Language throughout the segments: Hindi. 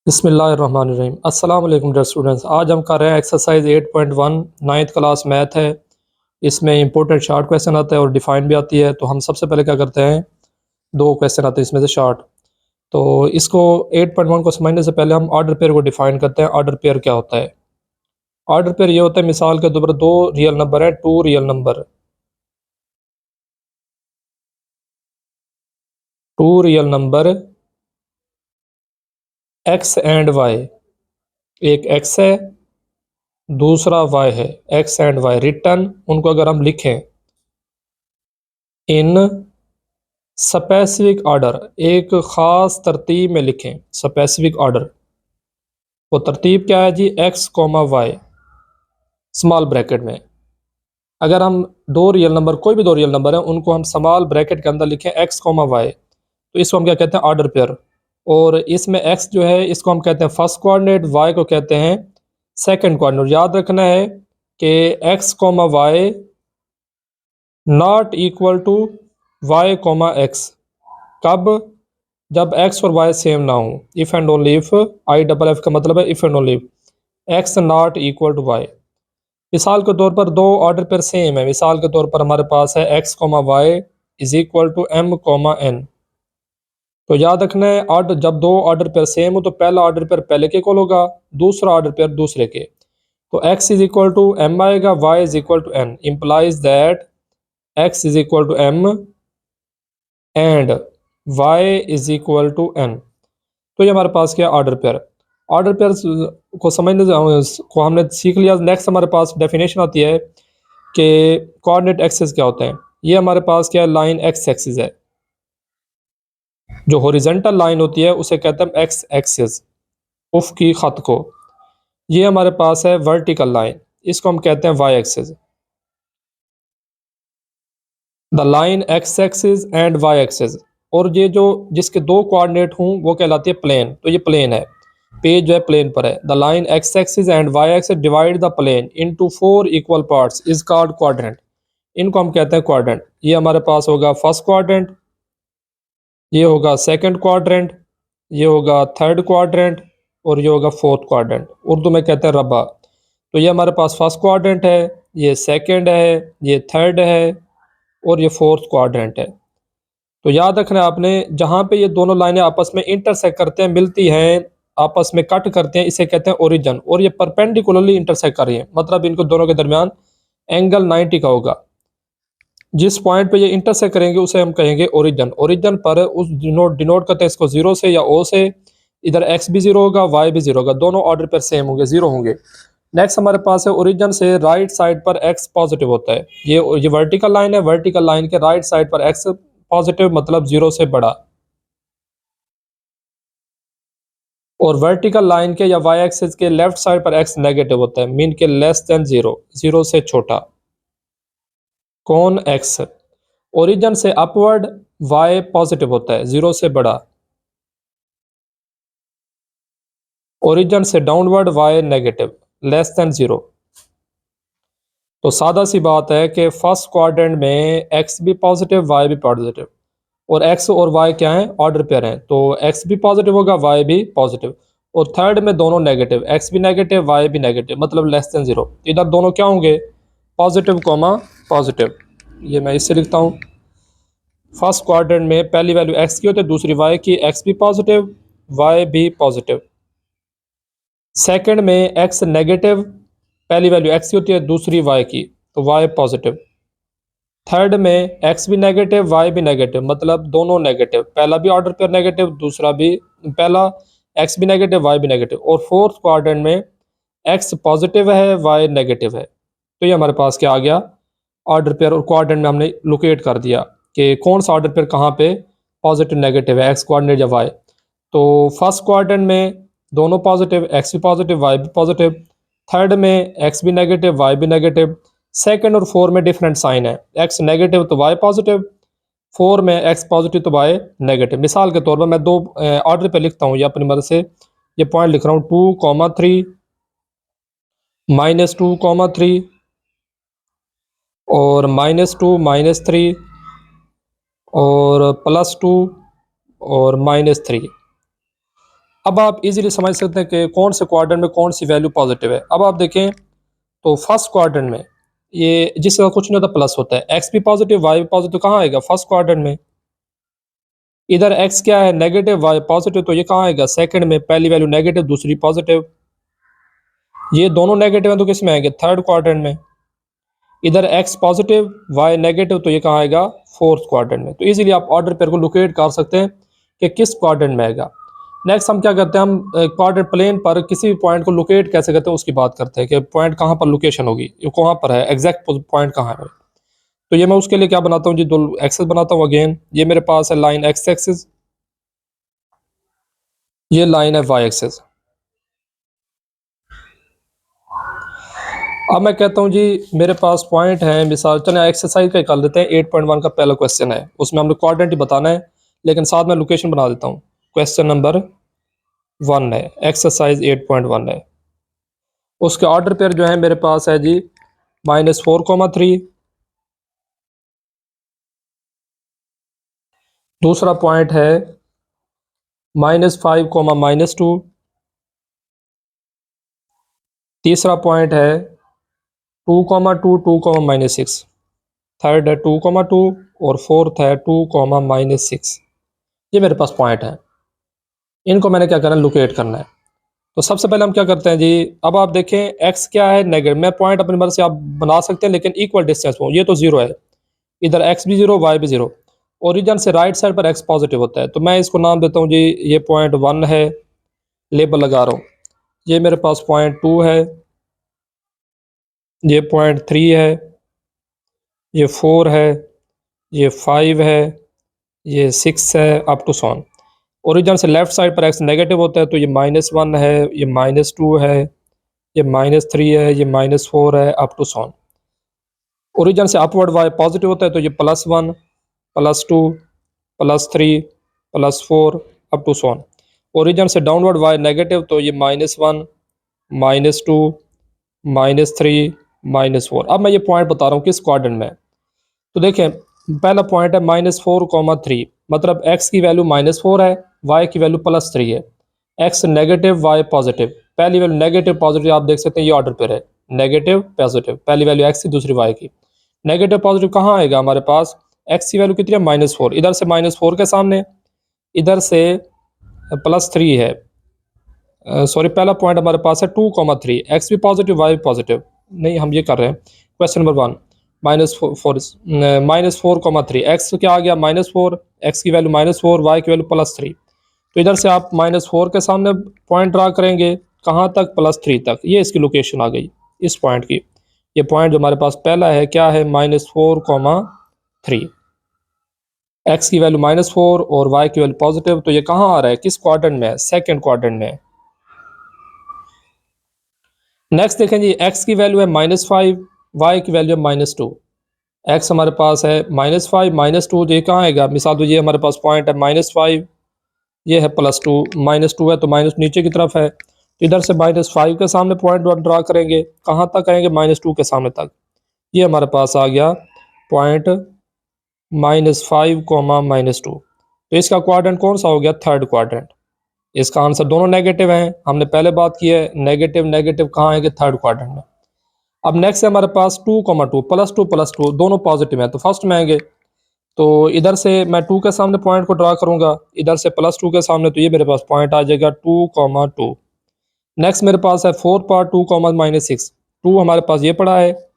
बिस्मिल्लाहिर्रहमानिर्रहीम। अस्सलाम वालेकुम डियर स्टूडेंट्स। आज हम कर रहे हैं एक्सरसाइज 8.1 नाइन्थ क्लास मैथ है। इसमें इंपॉर्टेंट शार्ट क्वेश्चन आता है और डिफाइन भी आती है। तो हम सबसे पहले क्या करते हैं, दो क्वेश्चन आते हैं इसमें से शार्ट। तो इसको 8.1 को समझने से पहले हम ऑर्डर पेयर को डिफाइन करते हैं। ऑर्डर पेयर क्या होता है? ऑर्डर पेयर ये होता है, मिसाल के तौर पर दो रियल नंबर है, two real number, two real number x and y. एक एक्स है, दूसरा वाई है। एक्स एंड वाई रिटर्न, उनको अगर हम लिखें इन स्पेसिफिक ऑर्डर, एक ख़ास तरतीब में लिखें। स्पेसिफिक ऑर्डर, वो तरतीब क्या है जी? X comma y small bracket में। अगर हम दो रियल नंबर, कोई भी दो रियल नंबर है, उनको हम स्मॉल ब्रैकेट के अंदर लिखें एक्स कोमा वाई, तो इसको हम क्या कहते हैं? Order pair. और इसमें एक्स जो है इसको हम कहते हैं फर्स्ट कोऑर्डिनेट, वाई को कहते हैं सेकंड कोऑर्डिनेट। याद रखना है कि x comma y not equal to y comma x. कब? जब एक्स और वाई सेम ना हो। If and only if, I double F का मतलब है if and only if x not equal to y. मिसाल के तौर पर दो ऑर्डर पर सेम है। मिसाल के तौर पर हमारे पास है x comma y is equal to m comma n. तो याद रखना है, ऑर्डर जब दो ऑर्डर पेयर सेम हो तो पहला ऑर्डर पेयर पहले के इक्वल होगा, दूसरा ऑर्डर पेयर दूसरे के। तो x is equal to m आएगा, y is equal to n, implies that x is equal to m and y is equal to n. तो ये हमारे पास क्या? Order pair. ऑर्डर पेयर को समझने को हमने सीख लिया। नेक्स्ट हमारे पास डेफिनेशन आती है कि कोऑर्डिनेट एक्सिस क्या होते हैं। ये हमारे पास क्या है? लाइन एक्स एक्सिस है। जो हॉरिजॉन्टल लाइन होती है उसे कहते हैं एक्स एक्सिस, उफ की खत को। ये हमारे पास है वर्टिकल लाइन, इसको हम कहते हैं y axis. The line x axis and y axis. और ये जो जिसके दो कोऑर्डिनेट हों वो कहलाती है प्लेन। तो ये प्लेन है, पेज जो है प्लेन पर है। The line x axis and y axis divide the plane into four equal parts is called quadrant. इनको हम कहते हैं क्वाड्रेंट। ये हमारे पास होगा फर्स्ट क्वाड्रेंट, ये होगा सेकंड क्वाड्रेंट, ये होगा थर्ड क्वाड्रेंट, और ये होगा फोर्थ क्वाड्रेंट। उर्दू में कहते हैं रब्बा। तो ये हमारे पास फर्स्ट क्वाड्रेंट है, ये सेकंड है, ये थर्ड है, और ये फोर्थ क्वाड्रेंट है। तो याद रखना है आपने, जहाँ पे ये दोनों लाइनें आपस में इंटरसेक्ट करते हैं, मिलती हैं, आपस में कट करते हैं, इसे कहते हैं ओरिजिन। और ये परपेंडिकुलरली इंटरसेक्ट कर रही है, मतलब इनको दोनों के दरमियान एंगल 90 का होगा। जिस पॉइंट पे ये इंटरसेक्ट करेंगे उसे हम कहेंगे ओरिजिन। ओरिजिन पर उस डिनोट करते हैं इसको जीरो से या ओ से। इधर एक्स भी जीरो होगा, वाई भी जीरो होगा, दोनों ऑर्डर पर सेम होंगे, जीरो होंगे। नेक्स्ट हमारे पास है ओरिजिन से राइट साइड पर एक्स पॉजिटिव होता है। ये वर्टिकल लाइन है, वर्टिकल लाइन के राइट साइड पर एक्स पॉजिटिव मतलब जीरो से बड़ा। और वर्टिकल लाइन के या वाई एक्सिस के लेफ्ट साइड पर एक्स नेगेटिव होता है, मीन के लेस देन जीरो, जीरो से छोटा। कौन? एक्स। ओरिजिन से अपवर्ड वाई पॉजिटिव होता है, जीरो से बड़ा। ओरिजिन से downward y negative, less than zero. तो सादा सी बात है कि फर्स्ट क्वाड्रेंट में एक्स भी पॉजिटिव, वाई भी पॉजिटिव, और एक्स और वाई क्या है? ऑर्डर पेयर हैं। तो एक्स भी पॉजिटिव होगा, वाई भी पॉजिटिव। और थर्ड में दोनों नेगेटिव, एक्स भी नेगेटिव, वाई भी नेगेटिव, मतलब लेस देन जीरो। इधर दोनों क्या होंगे? Positive comma positive. ये मैं इससे लिखता हूँ, फर्स्ट क्वाड्रेंट में पहली वैल्यू एक्स की होती है, दूसरी वाई की, एक्स भी पॉजिटिव, वाई भी पॉजिटिव। सेकंड में एक्स नेगेटिव, पहली वैल्यू एक्स की होती है, दूसरी वाई की, तो वाई पॉजिटिव। थर्ड में एक्स भी नेगेटिव, वाई भी नेगेटिव, मतलब दोनों नेगेटिव, पहला भी ऑर्डर पेयर नेगेटिव, दूसरा भी, पहला एक्स भी नेगेटिव, वाई भी नेगेटिव। और फोर्थ क्वाड्रेंट में एक्स पॉजिटिव है, वाई नेगेटिव है। तो ये हमारे पास क्या आ गया? Order pair. और क्वाड्रेंट में हमने लोकेट कर दिया कि कौन सा ऑर्डर पेयर कहाँ पे पॉजिटिव नेगेटिव है, एक्स क्वाड्रेंट या वाई। तो फर्स्ट क्वाड्रेंट में दोनों पॉजिटिव, एक्स भी पॉजिटिव, वाई भी पॉजिटिव। थर्ड में एक्स भी नेगेटिव, वाई भी नेगेटिव। सेकंड और फोर में डिफरेंट साइन है, एक्स नेगेटिव तो वाई पॉजिटिव, फोर में एक्स पॉजिटिव तो वाई नेगेटिव। मिसाल के तौर पर मैं दो ऑर्डर पे लिखता हूँ, ये अपनी मदद से ये पॉइंट लिख रहा हूँ, 2,3 -2,3 और -2 -3 और +2 और -3। अब आप इजीली समझ सकते हैं कि कौन से क्वाड्रेंट में कौन सी वैल्यू पॉजिटिव है। अब आप देखें तो फर्स्ट क्वाड्रेंट में ये जिसका कुछ नहीं होता प्लस होता है, एक्स भी पॉजिटिव वाई भी पॉजिटिव, कहाँ आएगा फर्स्ट क्वाड्रेंट में। इधर एक्स क्या है नेगेटिव वाई पॉजिटिव, तो ये कहाँ आएगा सेकंड में, पहली वैल्यू नेगेटिव दूसरी पॉजिटिव, ये दोनों नेगेटिव है तो किस में आएंगे थर्ड क्वाड्रेंट में। इधर एक्स पॉजिटिव वाई नेगेटिव, तो ये कहाँ आएगा फोर्थ क्वाड्रेंट में। तो इजीली आप ऑर्डर पेयर को लोकेट कर सकते हैं कि किस क्वाड्रेंट में आएगा। नेक्स्ट हम क्या करते हैं, हम क्वाड्रेंट प्लेन पर किसी भी पॉइंट को लोकेट कैसे करते हैं उसकी बात करते हैं कि पॉइंट कहाँ पर लोकेशन होगी, ये कहाँ पर है, एग्जैक्ट पॉइंट कहाँ है। तो ये मैं उसके लिए क्या बनाता हूँ जी, दो एक्सेस बनाता हूँ। अगेन ये मेरे पास है लाइन एक्स एक्सिस, ये लाइन है वाई एक्सिस। अब मैं कहता हूँ जी मेरे पास पॉइंट है, मिसाल चलिए एक्सरसाइज का कर लेते हैं। 8.1 का पहला क्वेश्चन है, उसमें हमने क्वाड्रेंट ही बताना है, लेकिन साथ में लोकेशन बना देता हूँ। क्वेश्चन नंबर 1 है, एक्सरसाइज 8.1 है। उसके ऑर्डर पेयर जो है मेरे पास है जी -4,3। दूसरा पॉइंट है -5, -2। तीसरा पॉइंट है 2,2, 2,-6। थर्ड है 2,2 और फोर्थ है 2,-6। ये मेरे पास पॉइंट है, इनको मैंने क्या करना है लोकेट करना है। तो सबसे पहले हम क्या करते हैं जी, अब आप देखें एक्स क्या है नेगेटिव, मैं पॉइंट अपनी मर्जी से आप बना सकते हैं लेकिन इक्वल डिस्टेंस हो, ये तो जीरो है, इधर एक्स भी जीरो वाई भी जीरो। ओरिजिन से राइट साइड पर एक्स पॉजिटिव होता है, तो मैं इसको नाम देता हूँ जी ये पॉइंट 1 है, लेबल लगा रहा हूँ। ये मेरे पास पॉइंट 2 है, ये पॉइंट 3 है, ये 4 है, ये 5 है, ये 6 है, अप टू सॉन। ओरिजिन से लेफ्ट साइड पर एक्स नेगेटिव होता है, तो ये -1 है, ये -2 है, ये -3 है, ये -4 है, अप टू सॉन। ओरिजिन से अपवर्ड वाई पॉजिटिव होता है, तो ये +1, +2, +3, +4 अप टू सॉन। ओरिजिन से डाउनवर्ड वाई नेगेटिव, तो ये -1, -2, -3, -4। अब मैं ये पॉइंट बता रहा हूँ किस क्वाड्रेंट में है। तो देखें पहला पॉइंट है -4,3, मतलब एक्स की वैल्यू -4 है, वाई की वैल्यू +3 है। एक्स नेगेटिव वाई पॉजिटिव, पहली वैल्यू नेगेटिव पॉजिटिव आप देख सकते हैं, ये ऑर्डर पर है नेगेटिव पॉजिटिव, पहली वैल्यू एक्स की दूसरी वाई की। नेगेटिव पॉजिटिव कहाँ आएगा हमारे पास, एक्स की वैल्यू कितनी है -4, इधर से -4 के सामने, इधर से +3 है। सॉरी पहला पॉइंट हमारे पास है 2,3, एक्स भी पॉजिटिव वाई भी पॉजिटिव। नहीं हम ये कर रहे हैं क्वेश्चन नंबर 1, -4,3 एक्स क्या आ गया -4, एक्स की वैल्यू -4 वाई की वैल्यू +3। तो इधर से आप -4 के सामने पॉइंट ड्रा करेंगे, कहाँ तक +3 तक, ये इसकी लोकेशन आ गई इस पॉइंट की। ये पॉइंट जो हमारे पास पहला है क्या है -4,3, एक्स की वैल्यू -4 और वाई की वैल्यू पॉजिटिव। तो ये कहाँ आ रहा है किस क्वाड्रेंट में है, सेकेंड क्वाड्रेंट में है। नेक्स्ट देखें जी एक्स की वैल्यू है -5, वाई की वैल्यू है -2। एक्स हमारे पास है -5 -2, तो ये कहाँ आएगा, मिसाल तो ये हमारे पास पॉइंट है -5, ये है +2, -2 है तो माइनस नीचे की तरफ है, तो इधर से -5 के सामने पॉइंट ड्रा करेंगे, कहाँ तक आएंगे -2 के सामने तक। ये हमारे पास आ गया पॉइंट -5, -2। तो इसका क्वाड्रेंट कौन सा हो गया, थर्ड क्वाड्रेंट। इसका आंसर दोनों नेगेटिव हैं, हमने पहले बात की है नेगेटिव नेगेटिव कहाँ है कि थर्ड क्वाड्रेंट में। अब नेक्स्ट है हमारे पास 2,2, +2 दोनों पॉजिटिव हैं, तो फर्स्ट में आएंगे। तो इधर से मैं 2 के सामने पॉइंट को ड्रा करूंगा, इधर से +2 के सामने, तो ये मेरे पास पॉइंट आ जाएगा 2,2। नेक्स्ट मेरे पास है फोर्थ पार्ट 2,-6। 2 हमारे पास ये पड़ा है,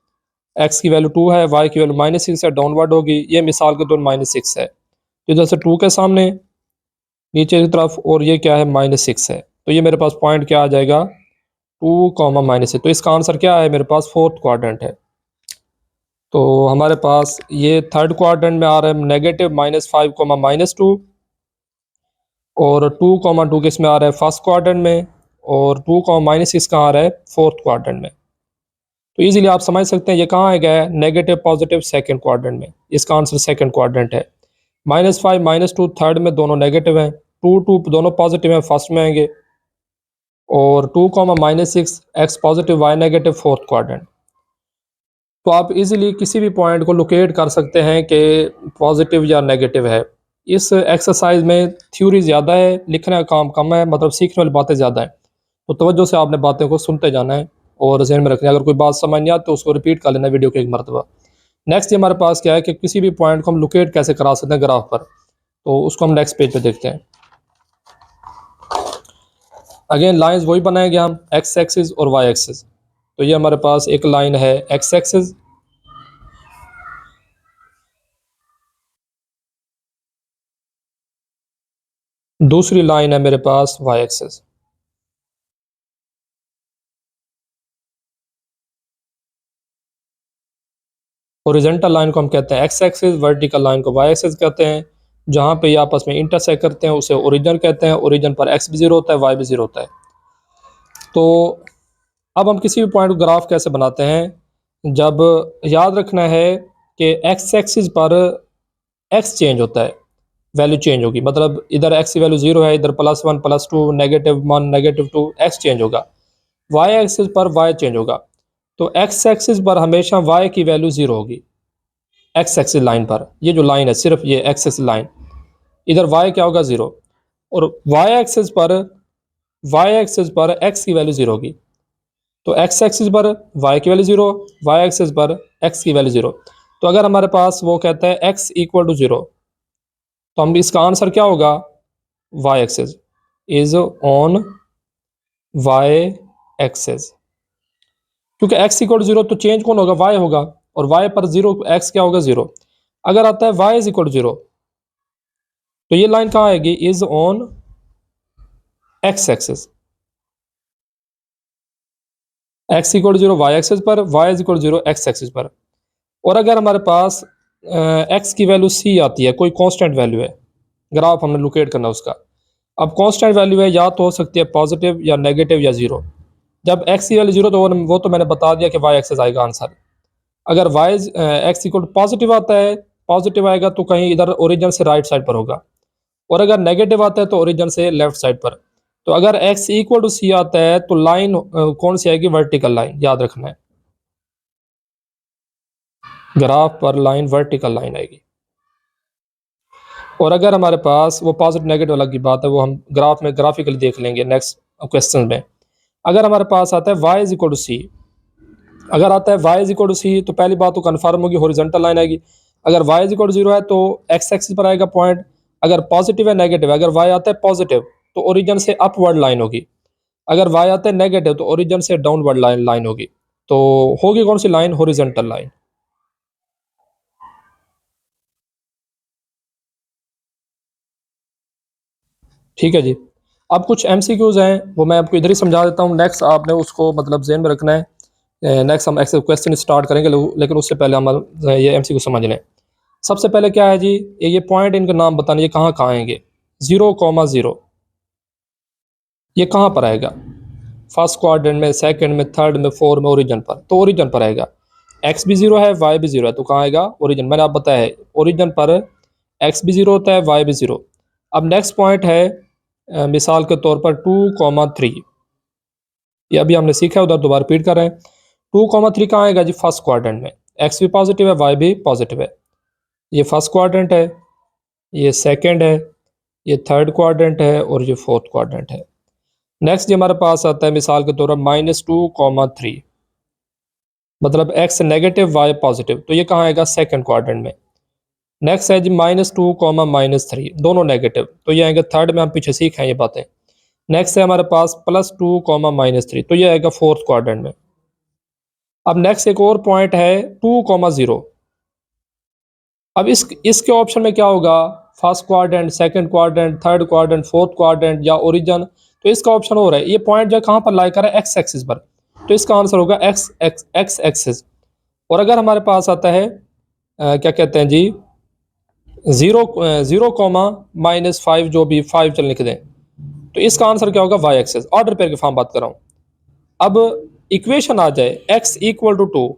एक्स की वैल्यू 2 है, वाई की वैल्यू -6 है, डाउनवर्ड होगी, ये मिसाल के तौर -6 है, तो इधर से 2 के सामने नीचे की तरफ, और ये क्या है -6 है, तो ये मेरे पास पॉइंट क्या आ जाएगा 2, -6। तो इसका आंसर क्या है मेरे पास फोर्थ क्वाड्रेंट है। तो हमारे पास ये थर्ड क्वाड्रेंट में आ रहा है नेगेटिव -5, -2, और 2,2 किस में आ रहा है फर्स्ट क्वाड्रेंट में, और 2, -6 कहाँ आ रहा है फोर्थ क्वाड्रेंट में। तो इजीली आप समझ सकते हैं ये कहाँ आ गया है नेगेटिव पॉजिटिव सेकंड क्वाड्रेंट में, इसका आंसर सेकंड क्वाड्रेंट है। -5 -2 थर्ड में दोनों नेगेटिव हैं, 2 दोनों पॉजिटिव हैं फर्स्ट में आएंगे, और 2, -6 x positive y negative fourth quadrant. तो आप इजीली किसी भी पॉइंट को लोकेट कर सकते हैं कि पॉजिटिव या नेगेटिव है। इस एक्सरसाइज में थ्योरी ज़्यादा है, लिखने का काम कम है, मतलब सीखने वाली बातें ज़्यादा हैं। तो तवज्जो से आपने बातें को सुनते जाना है और ज़हन में रखना है। अगर कोई बात समझ नहीं आती तो उसको रिपीट कर लेना वीडियो के एक मरतबा। नेक्स्ट ये हमारे पास क्या है कि किसी भी पॉइंट को हम लोकेट कैसे करा सकते हैं ग्राफ पर, तो उसको हम नेक्स्ट पेज पे देखते हैं। अगेन लाइंस वही बनाएंगे हम, एक्स एक्सिस और वाई एक्सिस। तो ये हमारे पास एक लाइन है एक्स एक्सिस, दूसरी लाइन है मेरे पास वाई एक्सिस। हॉरिजॉन्टल लाइन को हम कहते हैं एक्स एक्सिस, वर्टिकल लाइन को वाई एक्सिस कहते हैं। जहाँ पे ये आपस में इंटरसेक्ट करते हैं उसे ओरिजिन कहते हैं। ओरिजिन पर एक्स भी जीरो होता है, वाई भी जीरो होता है। तो अब हम किसी भी पॉइंट को ग्राफ कैसे बनाते हैं, जब याद रखना है कि एक्स एक्सिस पर एक्स चेंज होता है, वैल्यू चेंज होगी। मतलब इधर एक्स की वैल्यू जीरो है, इधर +1 +2 -1 -2 एक्स चेंज होगा। वाई एक्सिस पर वाई चेंज होगा। तो एक्स एक्सिस पर हमेशा वाई की वैल्यू जीरो होगी। एक्स एक्सिस लाइन पर, ये जो लाइन है सिर्फ ये एक्स एक्सिस लाइन, इधर वाई क्या होगा जीरो। और वाई एक्सिस पर एक्स की वैल्यू जीरो होगी। तो एक्स एक्सिस पर वाई की वैल्यू जीरो, वाई एक्सिस पर एक्स की वैल्यू जीरो। तो अगर हमारे पास वो कहता है एक्स इक्वल टू जीरो, तो हम इसका आंसर क्या होगा, y axis is on y axis. क्योंकि एक्स इक्वल टू जीरो तो चेंज कौन होगा, वाई होगा। और वाई पर जीरो, एक्स क्या होगा जीरो। अगर आता है y is equal to zero, तो ये लाइन कहाँ आएगी, is on x axis. X equal zero y axis पर, y is equal zero x axis पर। और अगर हमारे पास एक्स की वैल्यू सी आती है, कोई कांस्टेंट वैल्यू है, ग्राफ हमने लोकेट करना उसका। अब कांस्टेंट वैल्यू है, या तो हो सकती है पॉजिटिव या नेगेटिव या जीरो। जब एक्स की वैल्यू जीरो, तो वो तो मैंने बता दिया कि वाई एक्सिस आएगा आंसर। अगर वाई एक्स इक्वल पॉजिटिव आता है, पॉजिटिव आएगा तो कहीं इधर ओरिजिन से राइट साइड पर होगा। और अगर नेगेटिव आता है तो ओरिजिन से लेफ्ट साइड पर। तो अगर x इक्वल टू सी आता है तो लाइन कौन सी आएगी, वर्टिकल लाइन, याद रखना है। ग्राफ पर लाइन वर्टिकल लाइन आएगी। और अगर हमारे पास वो पॉजिटिव नेगेटिव अलग की बात है, वो हम ग्राफ में ग्राफिकली देख लेंगे नेक्स्ट क्वेश्चन में। अगर हमारे पास आता है y इज इक्वल टू सी, अगर आता है y इज इक्वल टू सी, तो पहली बात तो कन्फर्म होगी, हॉरिजॉन्टल लाइन आएगी। अगर y is equal to zero है तो x एक्सिस पर आएगा पॉइंट। अगर पॉजिटिव है नेगेटिव है, अगर y आता है पॉजिटिव तो ओरिजिन से अपवर्ड लाइन होगी। अगर y आता है नेगेटिव तो ओरिजिन से डाउनवर्ड लाइन होगी। तो होगी कौन सी लाइन, हॉरिजॉन्टल लाइन। ठीक है जी। अब कुछ एमसीक्यूज हैं, वो मैं आपको इधर ही समझा देता हूँ। नेक्स्ट आपने उसको मतलब जेहन में रखना है। नेक्स्ट हम एक्सेस क्वेश्चन स्टार्ट करेंगे, लेकिन उससे पहले हम ये एमसीक्यू समझ लें। सबसे पहले क्या है जी, ये पॉइंट, इनका नाम बताने, ये कहाँ कहाँ आएंगे। 0,0 ये कहाँ पर आएगा, फर्स्ट क्वाड्रेंट में, सेकंड में, थर्ड में, फोर में, ओरिजिन पर। तो ओरिजिन पर आएगा। एक्स भी जीरो है, वाई भी जीरो है, तो कहाँ आएगा, ओरिजिन। मैंने आप बताया है ओरिजिन पर एक्स भी जीरो होता है, वाई भी जीरो। अब नेक्स्ट पॉइंट है मिसाल के तौर पर 2,3, ये अभी हमने सीखा है, उधर दोबारा रिपीट कर रहे हैं। 2,3 कहाँ आएगा जी, फर्स्ट क्वाड्रेंट में। एक्स भी पॉजिटिव है, वाई भी पॉजिटिव है। ये फर्स्ट क्वाड्रेंट है, ये सेकंड है, ये थर्ड क्वाड्रेंट है और ये फोर्थ क्वाड्रेंट है। नेक्स्ट ये हमारे पास आता है मिसाल के तौर पर -2,3, मतलब एक्स नेगेटिव वाई पॉजिटिव, तो ये कहाँ आएगा, सेकंड क्वाड्रेंट में। नेक्स्ट है जी -2,-3, दोनों नेगेटिव, तो ये आएगा थर्ड में, हम पीछे सीख हैं ये बातें। नेक्स्ट है हमारे पास +2,-3, तो ये आएगा फोर्थ क्वाड्रेंट में। अब नेक्स्ट एक और पॉइंट है 2,0। अब इसके ऑप्शन में क्या होगा, first quadrant, second quadrant, third quadrant, fourth quadrant या ओरिजिन। तो इसका ऑप्शन हो रहा है, ये पॉइंट जो कहाँ पर लाई कर है, एक्स एक्सिस पर। तो इसका आंसर होगा एक्स एक्सिस। और अगर हमारे पास आता है क्या कहते हैं जी, 0,0,-5, जो भी 5 चल लिख दें, तो इसका आंसर क्या होगा, वाई एक्सिस। ऑर्डर पेयर के फॉर्म बात कर रहा हूँ। अब इक्वेशन आ जाए x equal to 2,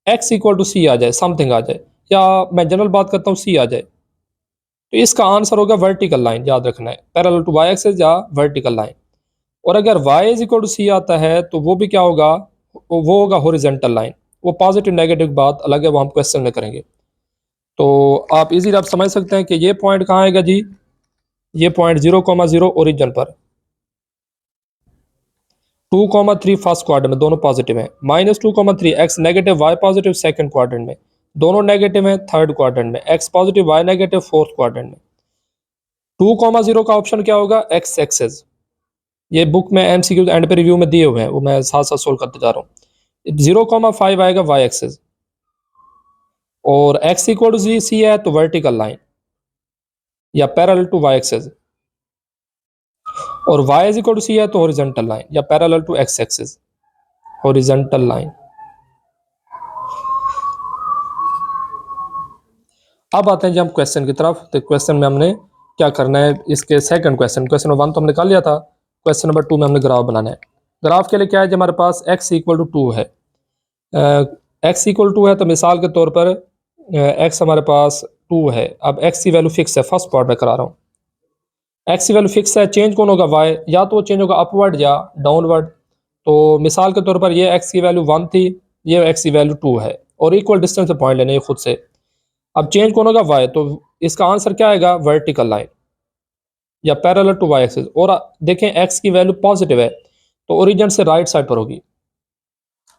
x equal to c आ जाए, समथिंग आ जाए, या मैं जनरल बात करता हूँ सी आ जाए, तो इसका आंसर होगा वर्टिकल लाइन, याद रखना है, पैरेलल टू वाई एक्सिस या वर्टिकल लाइन। और अगर y इज इक्वल टू सी आता है तो वो भी क्या होगा, वो होगा हॉरिजॉन्टल लाइन। वो पॉजिटिव नेगेटिव बात अलग है, वो हम क्वेश्चन में करेंगे। तो आप इजीली आप समझ सकते हैं कि ये पॉइंट कहाँ आएगा जी, ये पॉइंट 0,0 ओरिजिन पर, 2,3 फर्स्ट क्वाड्रेंट में, दोनों पॉजिटिव हैं। -2,3 x negative y positive second quadrant में, दोनों नेगेटिव हैं थर्ड क्वाड्रेंट में, x positive y negative fourth quadrant में। 2,0 का ऑप्शन क्या होगा, एक्स एक्सेस। ये बुक में एमसीक्यू एंड पे रिव्यू में दिए हुए हैं, वो मैं साथ साथ सोल्व करते जा रहा हूँ। 0,5 आएगा वाई एक्सेस, और एक्स इक्वल टू सी है तो वर्टिकल लाइन या पैरेलल टू वाई एक्सेस, और y is equal to c है तो हॉरिजॉन्टल लाइन या parallel to x axis, horizontal line. अब आते हैं जी हम क्वेश्चन की तरफ। तो क्वेश्चन में हमने क्या करना है, इसके सेकंड क्वेश्चन नंबर 1 तो हमने कर लिया था, क्वेश्चन नंबर 2 में हमने ग्राफ बनाना है। ग्राफ के लिए क्या है जी, हमारे पास x इक्वल टू 2 है, x इक्वल टू है तो मिसाल के तौर पर x हमारे पास 2 है। अब x की वैल्यू फिक्स है, फर्स्ट पार्ट में करा रहा हूँ, एक्स की वैल्यू फिक्स है, चेंज कौन होगा वाई, या तो चेंज होगा अपवर्ड या डाउनवर्ड। तो मिसाल के तौर पर ये एक्स की वैल्यू 1 थी, ये एक्स की वैल्यू 2 है, और इक्वल डिस्टेंस से पॉइंट लेने खुद से। अब चेंज कौन होगा वाई, तो इसका आंसर क्या आएगा, वर्टिकल लाइन या पैरेलल टू वाई एक्सिस। और देखें एक्स की वैल्यू पॉजिटिव है तो ओरिजिन से राइट साइड पर होगी,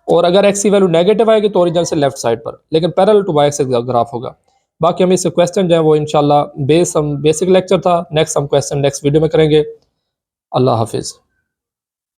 और अगर एक्स की वैल्यू नेगेटिव आएगी तो ओरिजिन से लेफ्ट साइड पर, लेकिन parallel to y axis graph होगा। बाकी हम इससे क्वेश्चन जो है वो इंशाल्लाह बेसिक लेक्चर था, नेक्स्ट हम क्वेश्चन नेक्स्ट वीडियो में करेंगे। अल्लाह हाफिज़।